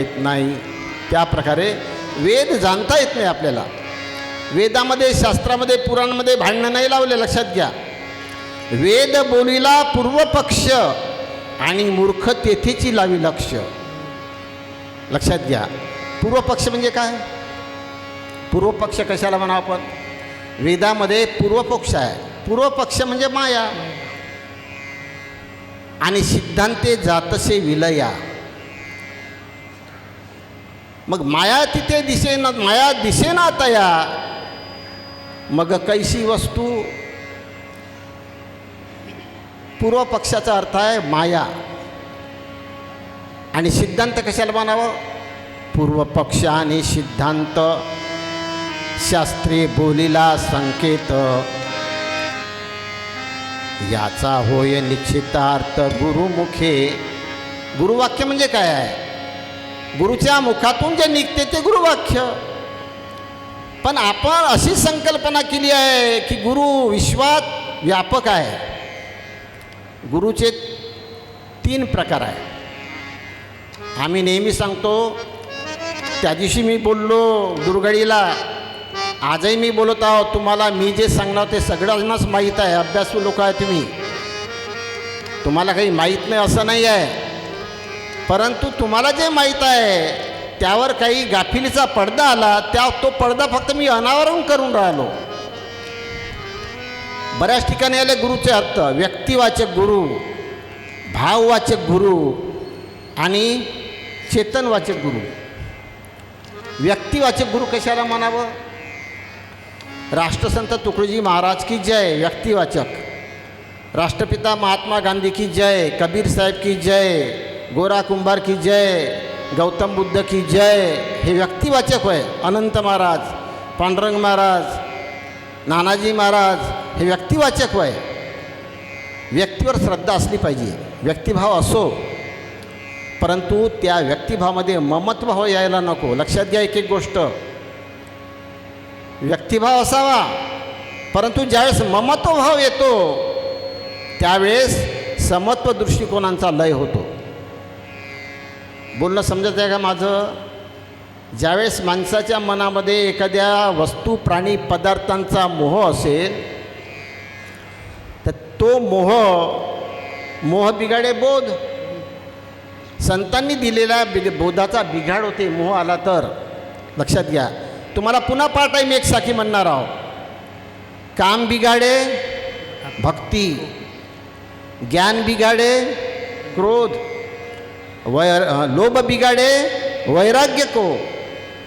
येत नाही, त्या प्रकारे वेद जाणता येत नाही आपल्याला. वेदामध्ये, शास्त्रामध्ये, पुराणामध्ये भांडणं नाही लावले. लक्षात घ्या, वेद बोलीला पूर्वपक्ष आणि मूर्ख तेथेची लावी लक्ष. लक्षात घ्या, पूर्वपक्ष म्हणजे काय? पूर्वपक्ष कशाला म्हणा आपण? वेदामध्ये पूर्वपक्ष आहे. पूर्वपक्ष म्हणजे माया. आणि सिद्धांते जातसे विलया. मग माया तिथे दिसेना, माया दिसेना तया, मग कैसी वस्तू. पूर्वपक्षाचा अर्थ आहे माया. आणि सिद्धांत कशाला म्हणावं? पूर्वपक्ष आणि सिद्धांत शास्त्रे बोलीला संकेत, याचा होय निश्चितार्थ गुरुमुखे. गुरुवाक्य म्हणजे काय आहे? गुरुच्या मुखातून जे निघते ते गुरुवाक्य. पण आपण अशी संकल्पना केली आहे की गुरु विश्वात व्यापक आहे. गुरुचे 3 प्रकार आहे. आम्ही नेहमी सांगतो, त्या दिवशी मी बोललो दुर्गडीला, आजही मी बोलत आहो. तुम्हाला मी जे सांगणार ते सगळ्यांनाच माहीत आहे. अभ्यासू लोक आहे तुम्ही, तुम्हाला काही माहीत नाही असं नाही आहे. परंतु तुम्हाला जे माहीत आहे त्यावर काही गाफिलीचा पडदा आला, तो पडदा फक्त मी अनावरण करून राहिलो. बऱ्याच ठिकाणी आले गुरुचे अर्थ: व्यक्तिवाचक गुरु, भाववाचक गुरु आणि चेतनवाचक गुरु. व्यक्तिवाचक गुरु कशाला म्हणावं? राष्ट्रसंत तुकडोजी महाराज की जय, व्यक्तिवाचक. राष्ट्रपिता महात्मा गांधी की जय, कबीर साहेब की जय, गोरा कुंभार की जय, गौतम बुद्ध की जय, हे व्यक्तिवाचक होय. अनंत महाराज, पांडुरंग महाराज, नानाजी महाराज, हे व्यक्तिवाचक होय. व्यक्तीवर श्रद्धा असली पाहिजे, व्यक्तिभाव असो, परंतु त्या व्यक्तिभावामध्ये ममत्व यायला नको. लक्षात घ्या एक गोष्ट, व्यक्तिभाव असावा, परंतु ज्यावेळेस ममत्व भाव येतो त्यावेळेस समत्व दृष्टिकोनांचा लय होतो. बोलणं समजत आहे का माझं? ज्यावेळेस माणसाच्या मनामध्ये एखाद्या वस्तू, प्राणी, पदार्थांचा मोह असेल तर तो मोह बिघाडे बोध. संतांनी दिलेल्या बोधाचा बिघाड होते मोह आला तर. लक्षात घ्या. तुम्हाला पुन्हा पार्ट टाईम एक साखी म्हणणार आहो. काम बिघाडे भक्ती, ज्ञान बिघाडे क्रोध, लोभ बिगाड़े वैराग्य को,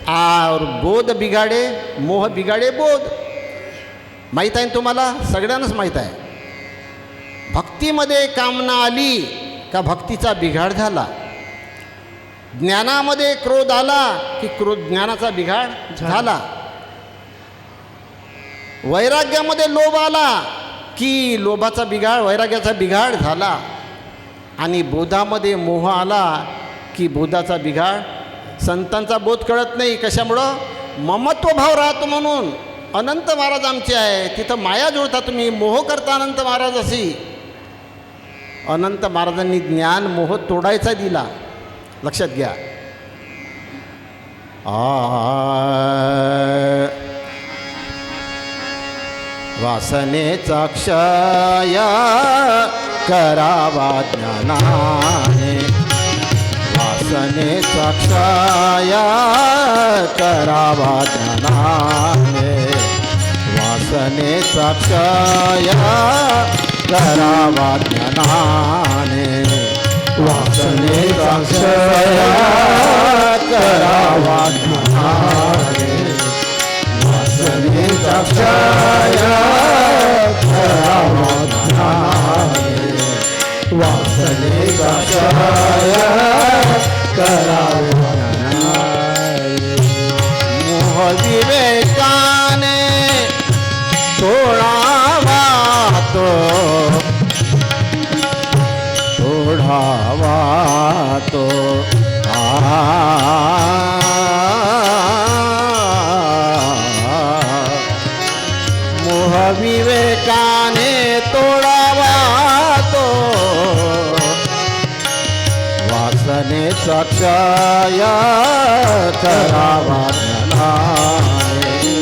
और बोध बिगाड़े मोह बिगाड़े बोध. माहीत आहे तुम्हाला? सगळ्यांनाच माहीत आहे. भक्तीमध्ये कामना आली का भक्तीचा बिघाड झाला. ज्ञानामध्ये क्रोध आला की ज्ञानाचा बिघाड झाला. वैराग्यामध्ये लोभ आला की लोभाचा बिघाड, वैराग्याचा बिघाड झाला. आणि बोधामध्ये मोह आला की बोधाचा बिघाड. संतांचा बोध कळत नाही. कशामुळं? ममत्व भाव राहतो म्हणून. अनंत महाराज आमचे आहे, तिथं माया जुळता तुम्ही, मोह करता अनंत महाराज अशी. अनंत महाराजांनी ज्ञान मोह तोडायचा दिला. लक्षात घ्या. वासनेचा क्षय करावा ज्ञानाने, वासनेचा क्षय करावा ज्ञानाने, वासनेचा क्षय करावा ज्ञानाने, वासनेचा क्षय करावा ज्ञानाने, वासनेचा क्षय करावा ज्ञानाने, वासनेचा क्षय करावा ज्ञानाने. मोह विवेकाने तोडावा तो, तोडावा तो. मोह विवेकाने तोडावा तो, वासनेचा साक्षाय करावा ज्ञानाने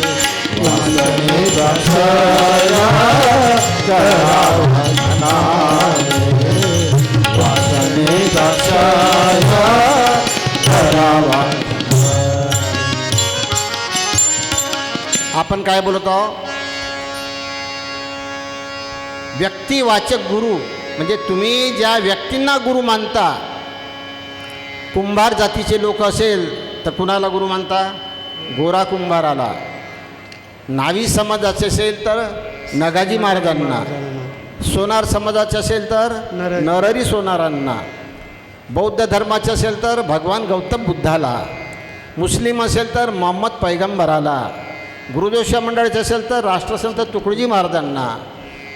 वासने साक्षाय करावा ज्ञानाने वासने साक्षाय करावा. आपण काय बोलत आहोत? व्यक्तिवाचक गुरु म्हणजे तुम्ही ज्या व्यक्तींना गुरु मानता. कुंभार जातीचे लोक असेल तर कुणाला गुरु मानता? गोरा कुंभाराला. नावी समाजाचे असेल तर नगाजी महाराजांना. सोनार समाजाचे असेल तर नरहरी सोनारांना. बौद्ध धर्माचे असेल तर भगवान गौतम बुद्धाला. मुस्लिम असेल तर मोहम्मद पैगंबराला. गुरुदोषा मंडळाचे असेल तर राष्ट्रसंत तुकडोजी महाराजांना.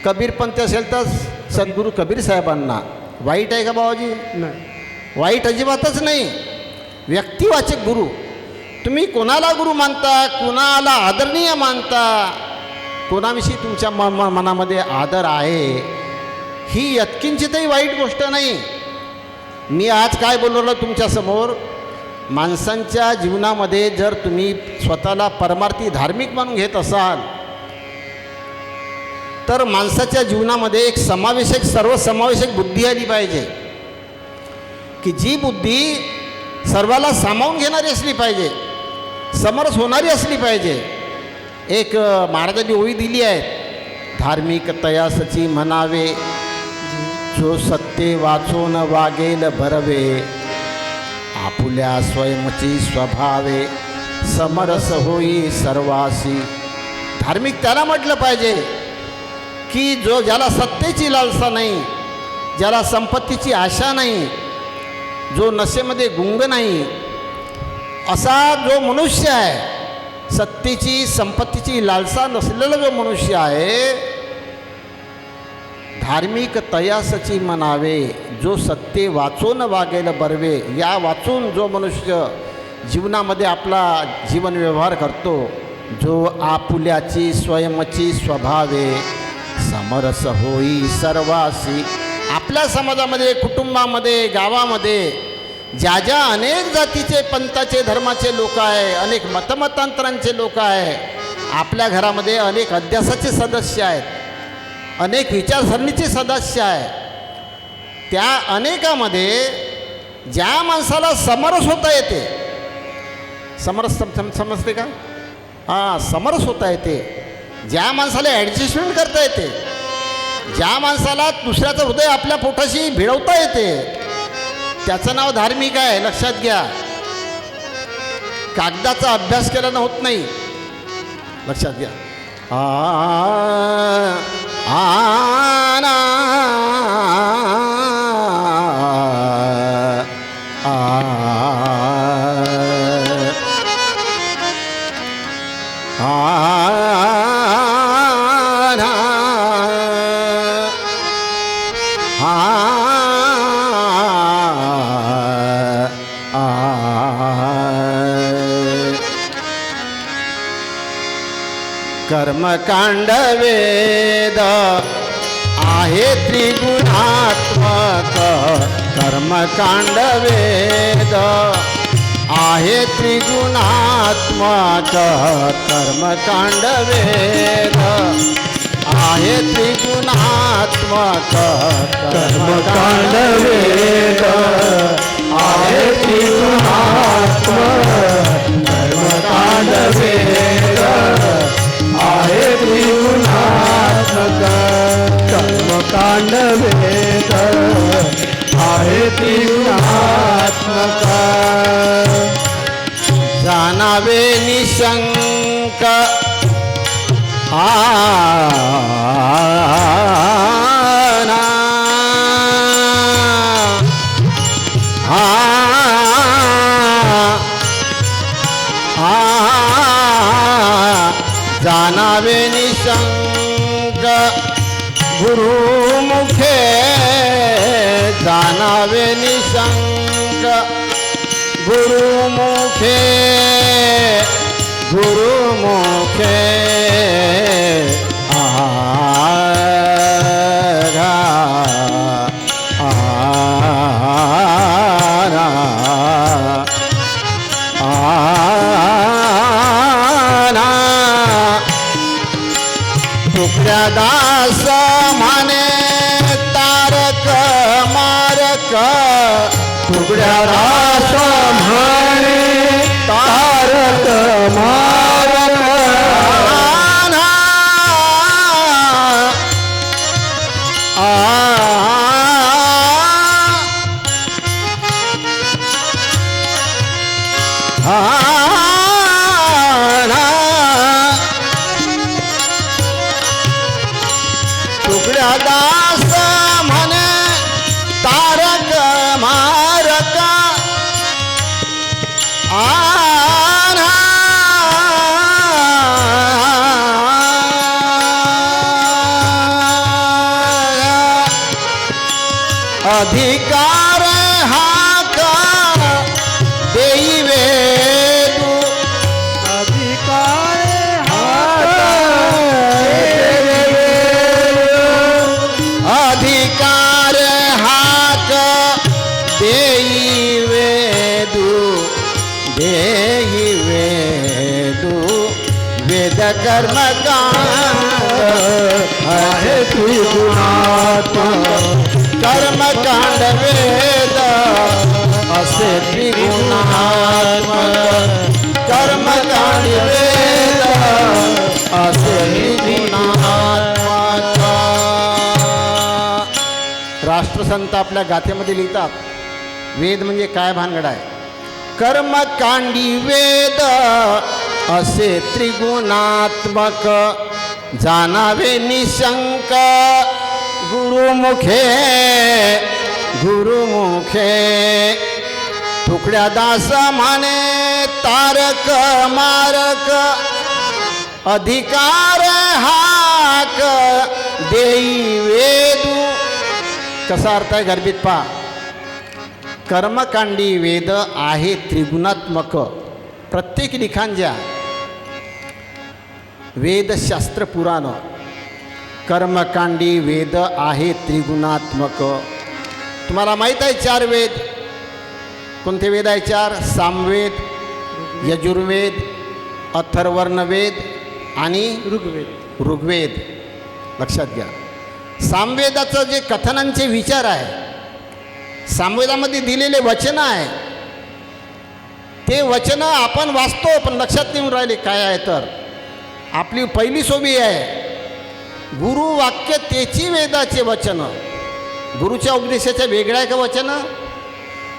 कबीरपंथी असेल तर सद्गुरू कबीर साहेबांना. वाईट आहे का बाबाजी? नाही, वाईट अजिबातच नाही. व्यक्तिवाचक गुरु. तुम्ही कोणाला गुरु मानता, कोणाला आदरणीय मानता, कोणाविषयी तुमच्या मनामध्ये आदर आहे, ही यत्किंचितही वाईट गोष्ट नाही. मी आज काय बोललो तुमच्यासमोर? माणसांच्या जीवनामध्ये जर तुम्ही स्वतःला परमार्थी धार्मिक मानून घेत असाल तर माणसाच्या जीवनामध्ये एक समावेशक सर्वसमावेशक बुद्धी आली पाहिजे, की जी बुद्धी सर्वाला सामावून घेणारी असली पाहिजे, समरस होणारी असली पाहिजे. एक महाराजांनी ओळी दिली आहे, धार्मिक तयासची म्हणावे, जो सत्य वाचून वागेल बरवे, आपुल्या स्वयंची स्वभावे, समरस होई सर्वासी. धार्मिक त्याला म्हटलं पाहिजे की ज्याला सत्तेची लालसा नाही, ज्याला संपत्तीची आशा नाही, जो नशेमध्ये गुंग नाही, असा जो मनुष्य आहे, सत्तेची संपत्तीची लालसा नसलेला जो मनुष्य आहे, धार्मिक तयासची म्हणावे, जो सत्य वाचून वागेल बरवे. या वाचून जो मनुष्य जीवनामध्ये आपला जीवन व्यवहार करतो, जो आपुल्याची स्वयंची स्वभावे, समरस होई सर्वासी. आपल्या समाजामध्ये, कुटुंबामध्ये, गावामध्ये ज्या ज्या अनेक जातीचे, पंथाचे, धर्माचे लोक आहे, अनेक मतमतांतरांचे लोक आहे, आपल्या घरामध्ये अनेक अध्यासाचे सदस्य आहेत, अनेक विचारसरणीचे सदस्य आहे. त्या अनेकामध्ये ज्या माणसाला समरस होता येते, समरस समजते का? हां, समरस होता येते. ज्या माणसाला ॲडजस्टमेंट करता येते, ज्या माणसाला दुसऱ्याचं हृदय आपल्या पोटाशी भिडवता येते, त्याचं नाव धार्मिक आहे. लक्षात घ्या. कागदाचा अभ्यास केल्यानं होत नाही. लक्षात घ्या. कर्मकांड वेद आहे त्रिगुणात्मक. कर्मकांड वेद आहे त्रिगुणात्मक. कर्मकांड वेद आहे त्रिगुणात्मक. कर्मकांड वेद आहे त्रिगुणात्मक. कर्मकांड वेद आहे त्रिगुणात्मक. कर्मकांड वेद आहे त्रिगुणात्मक. जाणावे निशंक जाणावे निशंक गुरुमुखे. जाणावे निशंक गुरुमुखे. गुरुमुखे ना तुकड्या दास म्हणे तारक मारक तुकड्या दास म्हणे तारक मारक ना तुकड्या दास म्हणे तारक मारक आना अधिकार हाक देई वेदू अधिकार अधिकार हाक देई वेदू देई वेदू वेद कर्म आहे त्रिगुणात्मक कर्मकांड वेद असे त्रिगुणात्मक कर्मकांड वेद असे त्रिगुणात्मक. राष्ट्रसंत आपल्या गाथेमध्ये लिहितात वेद म्हणजे काय भानगड आहे. कर्मकांडी वेद असे त्रिगुणात्मक जाणावे निशंक गुरुमुखे गुरुमुखे तुकड्या दास म्हणे तारक मारक अधिकार हाक देई वेदू. कसा अर्थ आहे गर्भित पहा. कर्मकांडी वेद आहे त्रिगुणात्मक. प्रत्येक लिखाण ज्या वेदशास्त्र पुराण कर्मकांडी वेद आहे त्रिगुणात्मक. तुम्हाला माहीत आहे 4 वेद कोणते वेद आहे 4? सामवेद, यजुर्वेद, अथर्वर्ण वेद आणि ऋग्वेद. लक्षात घ्या. सामवेदाचं जे कथनांचे विचार आहे, सामवेदामध्ये दिलेले वचनं आहे, ते वचनं आपण वाचतो पण लक्षात नाही राहिले काय आहे. तर आपली पहिली सोबी आहे गुरुवाक्य तेची वेदाचे वचनं. गुरुच्या उपदेशाच्या वेगळ्या आहे का वचनं?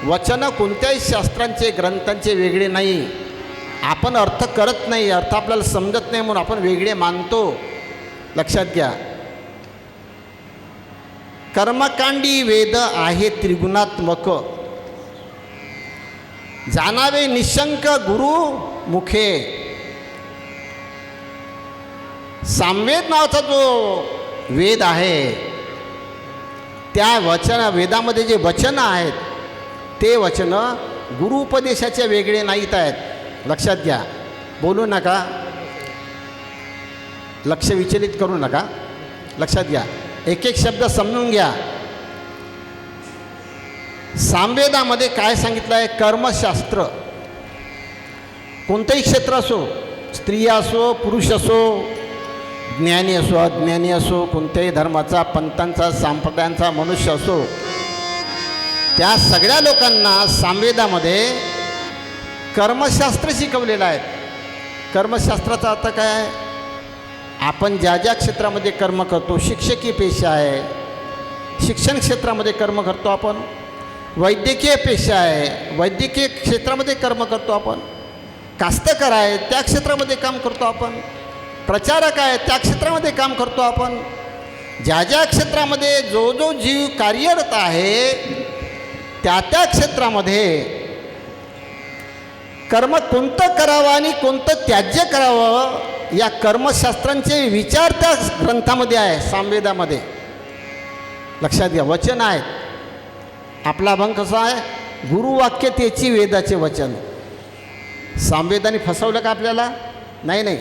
वचनं कोणत्याही शास्त्रांचे ग्रंथांचे वेगळे नाही. आपण अर्थ करत नाही, अर्थ आपल्याला समजत नाही म्हणून आपण वेगळे मानतो. लक्षात घ्या. कर्मकांडी वेद आहे त्रिगुणात्मक जाणावे निशंक गुरु मुखे. सामवेद नावाचा जो वेद आहे त्या वेदामध्ये जे वचनं आहेत ते वचनं गुरु उपदेशाचे वेगळे नाहीत आहेत. लक्षात घ्या. बोलू नका, लक्ष विचलित करू नका. लक्षात घ्या. एक एक शब्द समजून घ्या. सामवेदामध्ये काय सांगितलं आहे? कर्मशास्त्र कोणतंही क्षेत्र असो, स्त्री असो पुरुष असो, ज्ञानी असो अज्ञानी असो, कोणत्याही धर्माचा पंथांचा संप्रदायांचा मनुष्य असो, त्या सगळ्या लोकांना सामवेदामध्ये कर्मशास्त्र शिकवलेलं आहे. कर्मशास्त्राचा अर्थ काय आहे? आपण ज्या ज्या क्षेत्रामध्ये कर्म करतो, शिक्षकीय पेशा आहे, शिक्षण क्षेत्रामध्ये कर्म करतो आपण. वैद्यकीय पेशा आहे, वैद्यकीय क्षेत्रामध्ये कर्म करतो आपण. कास्तकार आहे, त्या क्षेत्रामध्ये काम करतो आपण. प्रचारक आहे, त्या क्षेत्रामध्ये काम करतो आपण. ज्या ज्या क्षेत्रामध्ये जो जो जीव कार्यरत आहे त्या त्या क्षेत्रामध्ये कर्म कोणतं करावं आणि कोणतं त्याज्य करावं या कर्मशास्त्रांचे विचार त्या ग्रंथामध्ये आहे, सामवेदामध्ये. लक्षात घ्या. वचन आहेत. आपला अभंग कसा आहे? गुरुवाक्य तेची वेदाचे वचन. सामवेदाने फसवलं का आपल्याला? नाही नाही.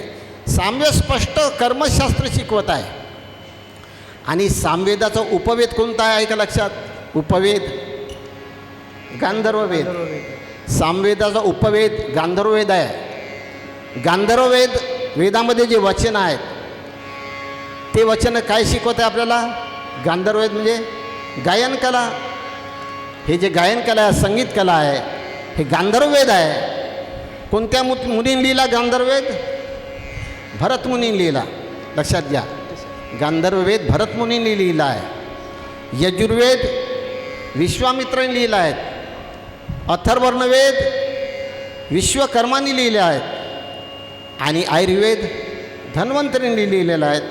सामवेद स्पष्ट कर्मशास्त्र शिकवत आहे. आणि सामवेदाचा उपवेद कोणता आहे का लक्षात? उपवेद गांधर्व वेद. सामवेदाचा उपवेद गांधर्ववेद आहे. गांधर्ववेद वेदामध्ये जे वचन आहेत ते वचन काय शिकवत आहे आपल्याला? गांधर्ववेद म्हणजे गायन कला. हे जे गायन कला आहे, संगीत कला आहे, हे गांधर्ववेद आहे. कोणत्या मुनींनी लिहिला गांधर्ववेद? भरत मुनींनी लिहिला. लक्षात घ्या, गांधर्ववेद भरत मुनींनी लिहिला आहे. यजुर्वेद विश्वामित्रांनी लिहिला आहे. अथर्वणवेद विश्वकर्मांनी लिहिले आहेत. आणि आयुर्वेद धन्वंतरींनी लिहिलेला आहे.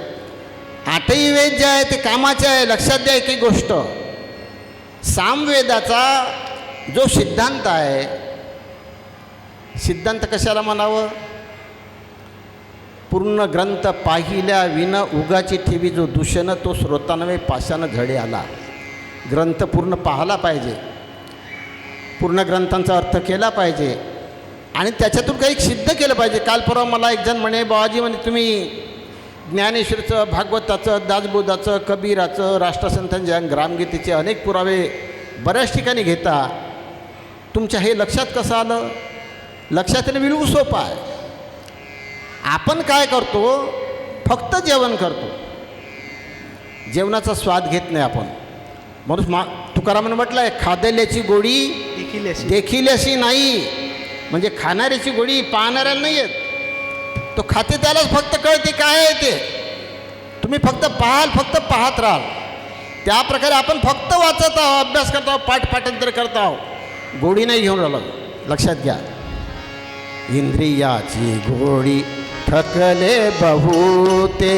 आठही वेद जे आहे ते कामाचे आहे. लक्षात द्या एक एक गोष्ट. सामवेदाचा जो सिद्धांत आहे, सिद्धांत कशाला म्हणावं? पूर्ण ग्रंथ पाहिल्या विन उगाची ठेवी जो दूषण तो श्रोतानवे पाशानं झडे आला. ग्रंथ पूर्ण पाहाला पाहिजे, पूर्ण ग्रंथांचा अर्थ केला पाहिजे आणि त्याच्यातून काही सिद्ध केलं पाहिजे. काल परवा मला एक जण म्हणे, बाबाजी म्हणे तुम्ही ज्ञानेश्वरचं, भागवताचं, दासबोधाचं, कबीराचं, राष्ट्रसंतांच्या, ग्रामगीतेचे अनेक पुरावे बऱ्याच ठिकाणी घेता, तुमच्या हे लक्षात कसं आलं? लक्षात येणं बिलकुल सोपं आहे. आपण काय करतो? फक्त जेवण करतो, जेवणाचा स्वाद घेत नाही आपण. म्हणून तुकारामाने म्हटलं आहे, खादल्याची गोडी देखील अशी नाही. म्हणजे खाणाऱ्याची गोडी पाहणाऱ्याला नाही येत. तो खाते त्यालाच फक्त कळते काय आहे ते. तुम्ही फक्त पाहाल, फक्त पाहत राहाल. त्या प्रकारे आपण फक्त वाचत आहोत, अभ्यास करत आहोत, पाठांतर करत आहोत, गोडी नाही घेऊन राहिलो. लक्षात घ्या, इंद्रियाची गोडी थकले बहुते,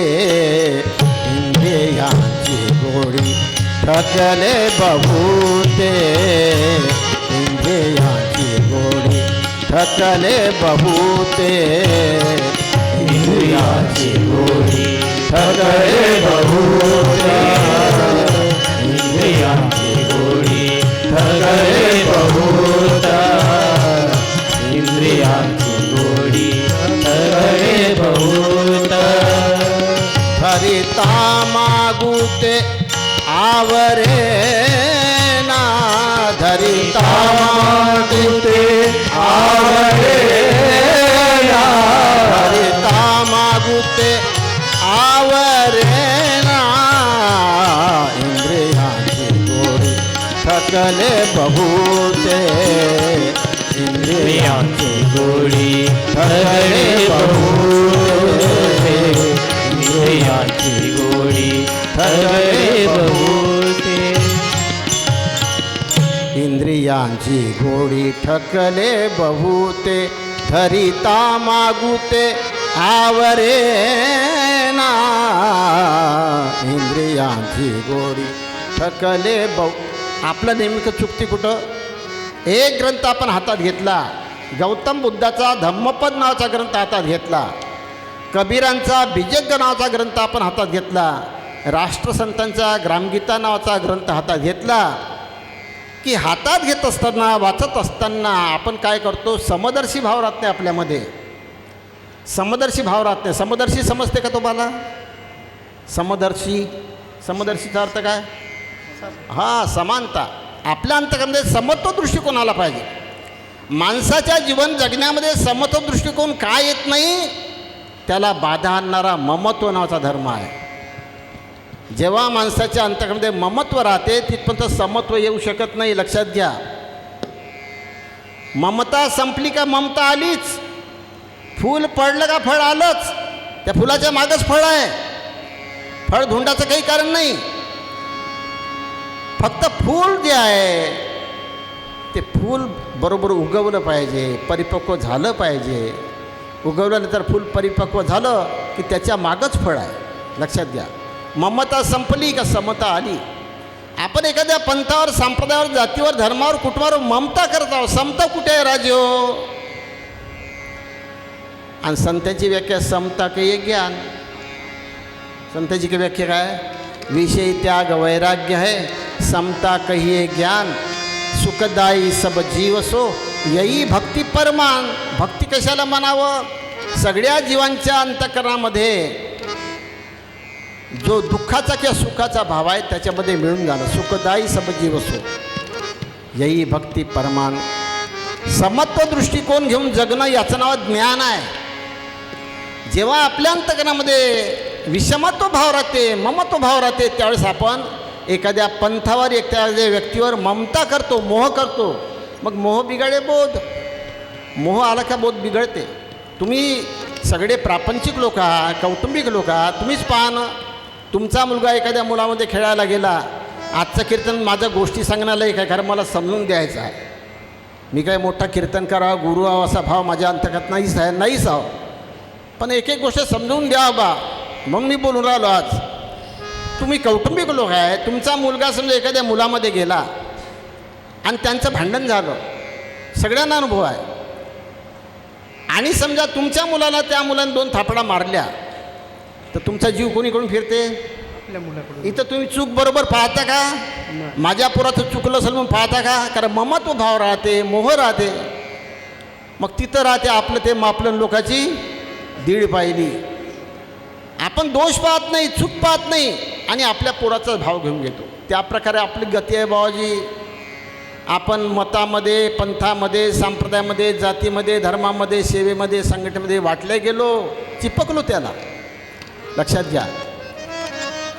इंद्रियाची गोडी थकले बहुते, इंद्रियाची गोडी थकले बहुते, इंद्रियाची गोडी थकले बहुते, इंद्रियाची गोडी थकले बहुता, इंद्रियाची गोडी थकले बहुता. हरिता मागुते आवरे ना, धरिता मागुते आवरे ना, हरिता मागुते आवरे ना, इंद्रियाची गोडी थकले बहुते, इंद्रियाची गोडी थकले बहुते, इंद्रियाची गोडी थकले बहुते. इंद्रियांची गोडी ठकले बहुते, धरिता मागुते आवरे ना, इंद्रियांची गोडी ठकले बहु. आपलं नेमकं चुकती कुठं? एक ग्रंथ आपण हातात घेतला, गौतम बुद्धाचा धम्मपद नावाचा ग्रंथ हातात घेतला, कबीरांचा बीजज्ञ नावाचा ग्रंथ आपण हातात घेतला, राष्ट्रसंतांचा ग्रामगीता नावाचा ग्रंथ हातात घेतला, की हातात घेत असताना, वाचत असताना आपण काय करतो? समदर्शी भाव राहत नाही आपल्यामध्ये. समदर्शी भाव राहत नाही. समदर्शी समजते का तुम्हाला? समदर्शी, समदर्शीचा अर्थ काय? हां, समानता. आपल्या अंतर्गत समत्व दृष्टिकोन आला पाहिजे. माणसाच्या जीवन जगण्यामध्ये समत्व दृष्टिकोन काय येत नाही? त्याला बाधा आणणारा ममत्व नावाचा धर्म आहे. जेव्हा माणसाच्या अंतर्गत ममत्व राहते तिथपर्यंत समत्व येऊ शकत नाही. लक्षात घ्या, ममता संपली का ममता आलीच. फूल पडलं का फळ आलंच. त्या फुलाच्या मागच फळ आहे. फळ धुंडाचं काही कारण नाही. फक्त फूल जे आहे ते फूल बरोबर उगवलं पाहिजे, परिपक्व झालं पाहिजे. उगवल्यानंतर फूल परिपक्व झालं की त्याच्या मागच फळ आहे. लक्षात घ्या, ममता संपली का समता आली. आपण एखाद्या पंथावर, संप्रदायावर, जातीवर, धर्मावर, कुटुंबावर ममता करत आहोत. समता कुठे आहे राजो? आणि संतांची व्याख्या समता काही ज्ञान. संतांची काही व्याख्या काय? विषय त्याग वैराग्य है, समता कहिए ज्ञान, सुखदायी सब जीव सो यही भक्ती परमान. भक्ती कशाला म्हणावं? सगळ्या जीवांच्या अंतःकरणामध्ये जो दुःखाचा किंवा सुखाचा भाव आहे त्याच्यामध्ये मिळून जाणं. सुखदायी सब जीव सो यही भक्ती परमान. समत्व दृष्टिकोन घेऊन जगणं याचं नाव ज्ञान आहे. जेव्हा आपल्या अंतकरणामध्ये विषमत्व भाव राहते, ममत्व भाव राहते, त्यावेळेस आपण एखाद्या पंथावर एखाद्या व्यक्तीवर ममता करतो, मोह करतो. मग मोह बिघडे बोध. मोह आला का बोध बिघडते. तुम्ही सगळे प्रापंचिक लोक आहात, कौटुंबिक लोक आहात. तुम्हीच पहा ना, तुमचा मुलगा एखाद्या मुलामध्ये खेळायला गेला. आजचं कीर्तन माझं गोष्टी सांगण्याला एक आहे, कारण मला समजून द्यायचं आहे. मी काय मोठा कीर्तनकार आहो, गुरु आहो असा भाव माझ्या अंतर्गत नाहीच आहो. पण एक एक गोष्ट समजून द्या बा, मग मी बोलून राहिलो. आज तुम्ही कौटुंबिक लोक आहे. तुमचा मुलगा समजा एखाद्या मुलामध्ये गेला आणि त्यांचं भांडण झालं, सगळ्यांना अनुभव आहे. आणि समजा तुमच्या मुलाला त्या मुलाने 2 थापडा मारल्या, तर तुमचा जीव कोणीकडून फिरते? इथं तुम्ही चूक बरोबर पाहता का? माझ्या पोराचं चुकलं असेल म्हणून पाहता का? कारण ममत्व भाव राहते, मोह राहते. मग तिथं राहते आपलं ते मापलं लोकाची दीड पाहिली. आपण दोष पाहत नाही, चूक पाहत नाही आणि आपल्या पोराचा भाव घेऊन घेतो. त्या प्रकारे आपली गती आहे बाबाजी. आपण मतामध्ये, पंथामध्ये, संप्रदायामध्ये, जातीमध्ये, धर्मामध्ये, सेवेमध्ये, संघटनेमध्ये वाटले गेलो, चिपकलो त्याला. लक्षात घ्या,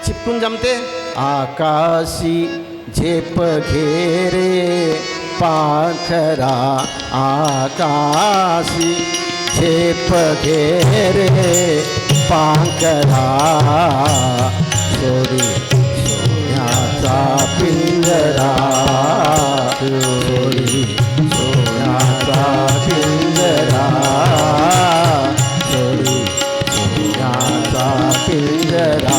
चिपकून जमते. आकाशी झेप घेरे पाखरा, आकाशी झेप घेरे पाखरा, सोडी सोन्याचा पिंजरा, सोडी सोन्याचा पिंजरा, सोडी सोन्याचा पिंजरा,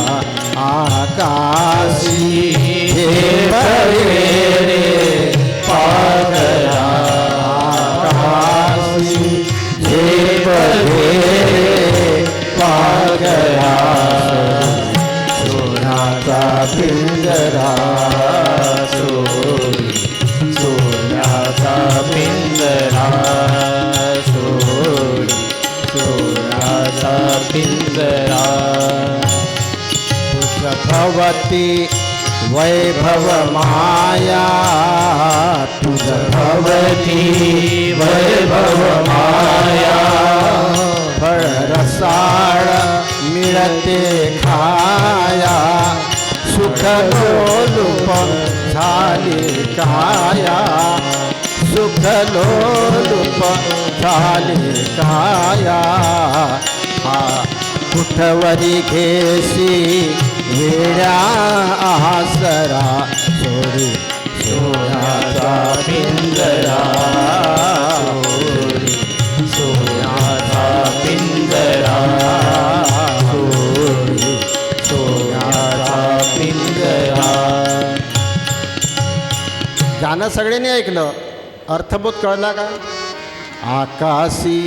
आकाशी झेप घेरे पाखरा, आकाशी झेप घेरे पाखरा, सोन्याचा पिंजरा, सोडी सोन्याचा पिंजरा, सोडी सोन्याचा पिंजरा. भवती वैभव माया, तुझ भवती वैभव माया, फळ रसाळ मिळते खाया, सुख लोलुप झाली काया, सुख लोलुप झाली काया. हा कुठवरी घेशी वेड्या आसरा, सोडी सोन्याचा पिंजरा, सोडी सोन्याचा पिंजरा, सोडी सोन्याचा पिंजरा. गाणं सगळ्यांनी ऐकलं, अर्थबोध कळला का? आकाशी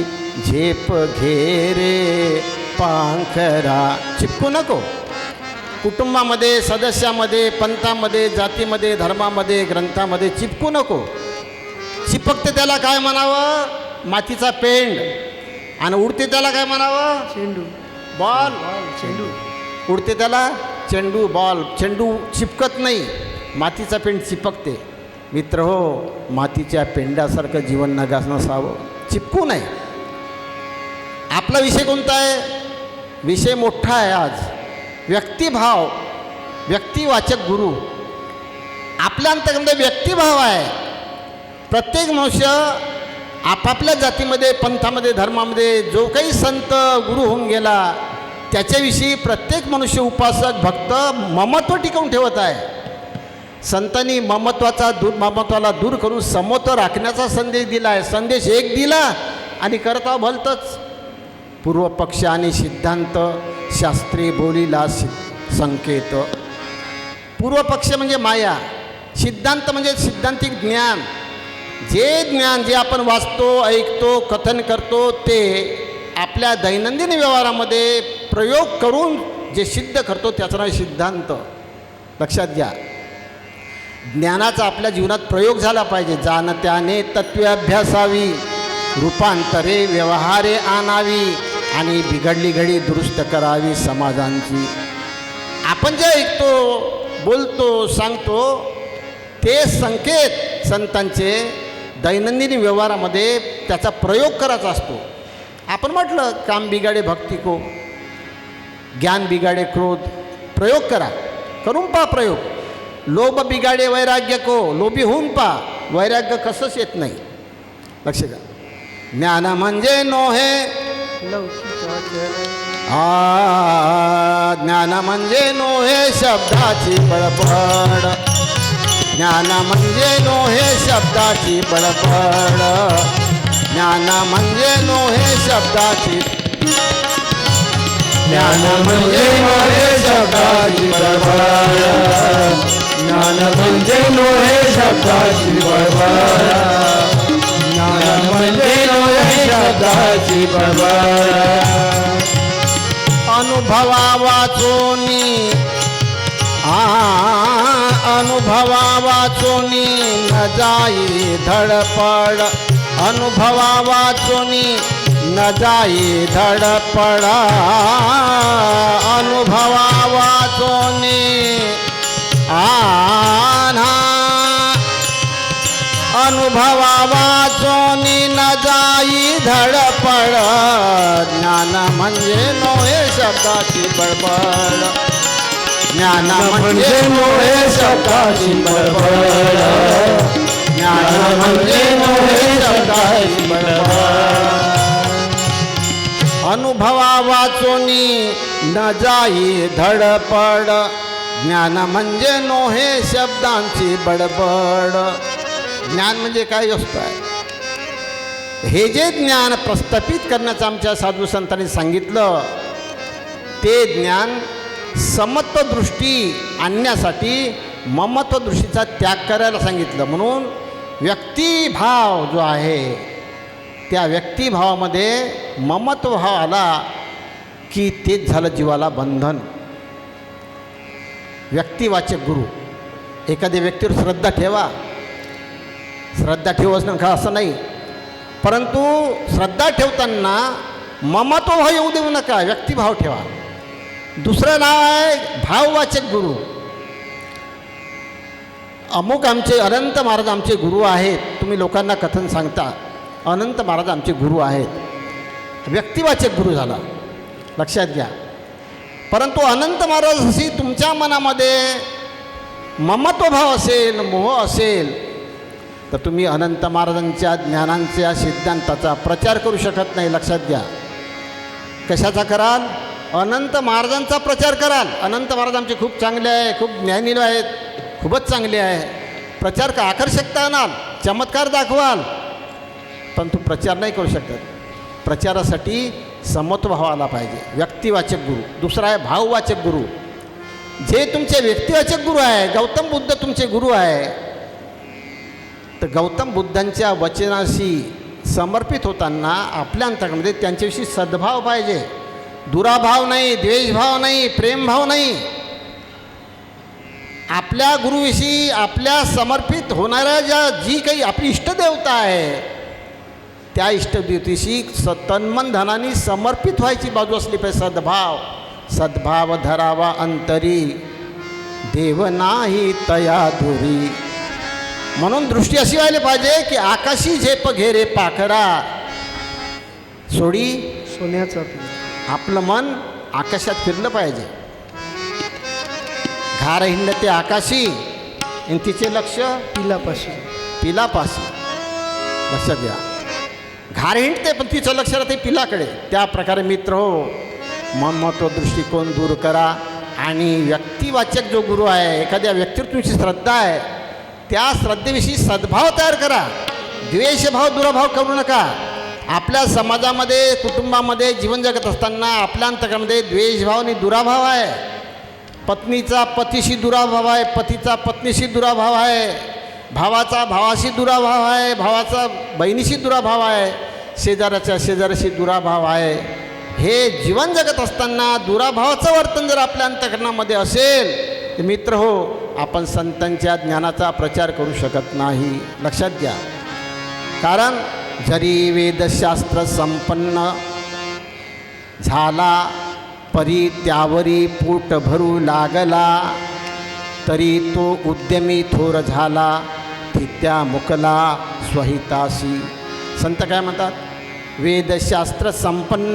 झेप घेरे पाखरा. चिपकू नको. कुटुंबामध्ये, सदस्यामध्ये, पंथामध्ये, जातीमध्ये, धर्मामध्ये, ग्रंथामध्ये चिपकू नको. चिपकते त्याला काय म्हणावं? मातीचा पेंड. आणि उडते त्याला काय म्हणावं? चेंडू, बॉल. चेंडू. उडते त्याला चेंडू, बॉल. चेंडू चिपकत नाही, मातीचा पेंड चिपकते. मित्र हो, मातीच्या पेंडासारखं जीवन नसावं, चिपकू नये. आपला विषय कोणता आहे? विषय मोठा आहे आज. व्यक्तिभाव, व्यक्तिवाचक गुरु. आपल्या अंतर्गत व्यक्तिभाव आहे. प्रत्येक मनुष्य आपापल्या जातीमध्ये, पंथामध्ये, धर्मामध्ये जो काही संत गुरु होऊन गेला, त्याच्याविषयी प्रत्येक मनुष्य, उपासक, भक्त ममत्व टिकवून ठेवत आहे. संतांनी ममत्वाला दूर करून समत्व राखण्याचा संदेश दिला आहे. संदेश एक दिला आणि करता भलतंच. पूर्व पक्ष आणि सिद्धांत शास्त्री बोलीला संकेत. पूर्व पक्ष म्हणजे माया, सिद्धांत म्हणजे सिद्धांतिक ज्ञान. जे ज्ञान जे आपण वाचतो, ऐकतो, कथन करतो, ते आपल्या दैनंदिन व्यवहारामध्ये प्रयोग करून जे सिद्ध करतो त्याचं नाव सिद्धांत. लक्षात घ्या, ज्ञानाचा आपल्या जीवनात प्रयोग झाला पाहिजे. जाणत्याने तत्वे अभ्यासावी, रूपांतरे व्यवहारे आणावी आणि बिघडली घडी दुरुस्त करावी समाजांची. आपण जे ऐकतो, बोलतो, सांगतो ते संकेत संतांचे दैनंदिन व्यवहारामध्ये त्याचा प्रयोग करायचा असतो. आपण म्हटलं काम बिगाडे भक्ती को, ज्ञान बिगाडे क्रोध. प्रयोग करा, करून पहा प्रयोग. लोभ बिगाडे वैराग्य को, लोभी होऊन पहा, वैराग्य कसंच येत नाही. लक्ष द्या. ज्ञान म्हणजे नोहे ज्ञान म्हणजे नोहे शब्दाची बडबड. ज्ञान म्हणजे नोहे शब्दाची बडबड. ज्ञान म्हणजे नोहे शब्दाची. ज्ञान म्हणजे नोहे शब्दाची बडबड. ज्ञान म्हणजे नोहे शब्दाची बडबड. ज्ञान म्हणजे नोहे शब्दाची बडबड. अनुभवा वाचोनी अनुभवा वाचोनी न जाई धडपड. अनुभवा वाचोनी न जाई धडपड. अनुभवा वाचोनी अनुभवा वाचोनी न जाई धडपड. ज्ञान म्हणजे नोहे शब्दाची बडबड. ज्ञान म्हणजे नोहे शब्दाची बडबड. ज्ञान म्हणजे नोहे शब्दाची बडबड. अनुभवा वाचोनी न जाई धडपड. ज्ञान म्हणजे नोहे शब्दांची बडबड. ज्ञान म्हणजे काय असतं आहे? हे जे ज्ञान प्रस्थापित करण्याचं आमच्या साधू संतांनी सांगितलं, ते ज्ञान समत्व दृष्टी आणण्यासाठी ममत्व दृष्टीचा त्याग करायला सांगितलं. म्हणून व्यक्तिभाव जो आहे, त्या व्यक्तिभावामध्ये ममत्व भाव आला की तेच झालं जीवाला बंधन. व्यक्तिवाचक गुरु. एखाद्या व्यक्तीवर श्रद्धा ठेवा, श्रद्धा ठेवच का असं नाही, परंतु श्रद्धा ठेवताना ममत्व भाव येऊ देऊ नका, व्यक्तिभाव ठेवा. दुसरं नाव आहे भाववाचक गुरु. अमुक आमचे अनंत महाराज आमचे गुरु आहेत, तुम्ही लोकांना कथन सांगता अनंत महाराज आमचे गुरु आहेत, व्यक्तिवाचक गुरु झाला, लक्षात घ्या. परंतु अनंत महाराज अशी तुमच्या मनामध्ये ममत्वभाव असेल, मोह असेल, तर तुम्ही अनंत महाराजांच्या ज्ञानांच्या सिद्धांताचा प्रचार करू शकत नाही. लक्षात घ्या. कशाचा कराल? अनंत महाराजांचा प्रचार कराल. अनंत महाराज आमचे खूप चांगले आहे, खूप ज्ञानी आहेत, खूपच चांगले आहे. प्रचार का आकर्षकता आणाल, चमत्कार दाखवाल, पण तू प्रचार नाही करू शकत. प्रचारासाठी समत्वभाव आला पाहिजे. व्यक्तिवाचक गुरु. दुसरा आहे भाववाचक गुरु. जे तुमचे व्यक्तिवाचक गुरु आहे, गौतम बुद्ध तुमचे गुरु आहे, तर गौतम बुद्धांच्या वचनाशी समर्पित होताना आपल्या अंतरामध्ये त्यांच्याविषयी सद्भाव पाहिजे. दुराभाव नाही, द्वेषभाव नाही, प्रेमभाव नाही. आपल्या गुरुविषयी आपल्या समर्पित होणाऱ्या जी काही आपली इष्टदेवता आहे, त्या इष्टदेवतेशी तन्मन धनाने समर्पित व्हायची बाजू असली पाहिजे. सद्भाव. सद्भाव धरावा अंतरी, देव नाही तया धुरी. म्हणून दृष्टी अशी व्हायला पाहिजे की आकाशी झेप घेरे पाखरा, सोडी सोन्याचा. आपलं मन आकाशात फिरलं पाहिजे. घार हिंडते आकाशी आणि तिचे लक्ष पिलापाशी. पिलापाशी. लक्षात घ्या. घार हिंडते पण तिचं लक्ष राहते पिलाकडे. त्या प्रकारे मित्र हो, ममत्व दृष्टिकोन दूर करा. आणि व्यक्तिवाचक जो गुरु आहे, एखाद्या व्यक्तीवर तुमची श्रद्धा आहे, त्या श्रद्धेविषयी सद्भाव तयार करा. द्वेषभाव दुराभाव करू नका. आपल्या समाजामध्ये, कुटुंबामध्ये जीवन जगत असताना आपल्या अंतकरणामध्ये द्वेषभाव आणि दुराभाव आहे. पत्नीचा पतीशी दुराभाव आहे, पतीचा पत्नीशी दुराभाव आहे, भावाचा भावाशी दुराभाव आहे, भावाचा बहिणीशी दुराभाव आहे, शेजाऱ्याच्या शेजाऱ्याशी दुराभाव आहे. हे जीवन जगत असताना दुराभावाचं वर्तन जर आपल्या अंतकरणामध्ये असेल, तर मित्र हो, आपण संतांच्या ज्ञानाचा प्रचार करू शकत नाही. लक्षात घ्या. कारण जरी वेदशास्त्र संपन्न झाला, परी त्यावरी पोट भरू लागला, तरी तो उद्यमी थोर झाला, थित्या मुकला स्वहितासी. संत काय म्हणतात? वेदशास्त्र संपन्न